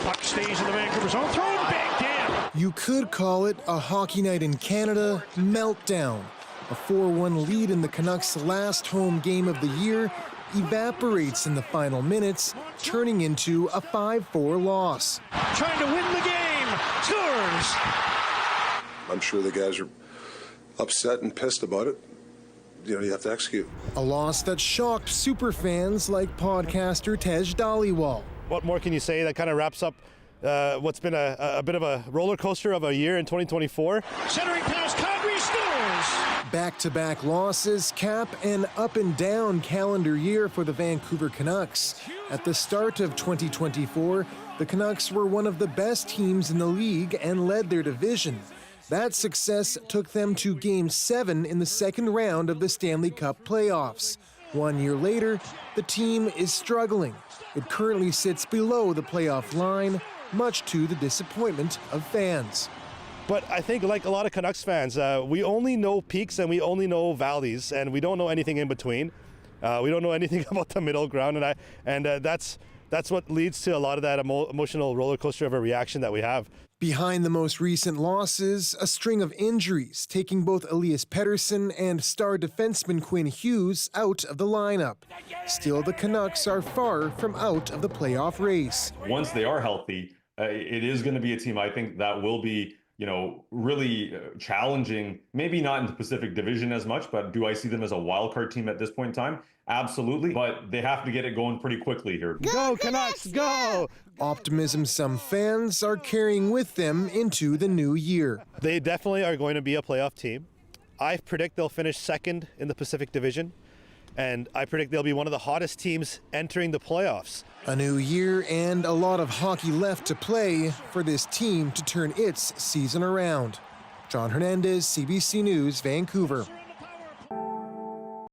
Puck stays in the Vancouver zone. Thrown back in. You could call it a hockey night in Canada meltdown. A 4-1 lead in the Canucks' last home game of the year evaporates in the final minutes, turning into a 5-4 loss. Trying to win the game. Scores. I'm sure the guys are upset and pissed about it. You know, you have to execute. A loss that shocked superfans like podcaster Tej Dhaliwal. What more can you say? That kind of wraps up what's been a bit of a roller coaster of a year in 2024. Centering pass, Kadri scores. Back-to-back losses cap an up-and-down calendar year for the Vancouver Canucks. At the start of 2024, the Canucks were one of the best teams in the league and led their division. That success took them to Game 7 in the second round of the Stanley Cup playoffs. 1 year later, the team is struggling. It currently sits below the playoff line, much to the disappointment of fans. But I think, like a lot of Canucks fans, we only know peaks and we only know valleys, and we don't know anything in between. We don't know anything about the middle ground, and that's what leads to a lot of that emotional roller coaster of a reaction that we have. Behind the most recent losses, a string of injuries, taking both Elias Pettersson and star defenseman Quinn Hughes out of the lineup. Still, the Canucks are far from out of the playoff race. Once they are healthy, it is going to be a team, I think, that will be, really challenging, maybe not in the Pacific Division as much, but do I see them as a wild card team at this point in time? Absolutely, but they have to get it going pretty quickly here. Go Canucks, go! Optimism some fans are carrying with them into the new year. They definitely are going to be a playoff team. I predict they'll finish second in the Pacific Division, and I predict they'll be one of the hottest teams entering the playoffs. A new year and a lot of hockey left to play for this team to turn its season around. John Hernandez, CBC News, Vancouver.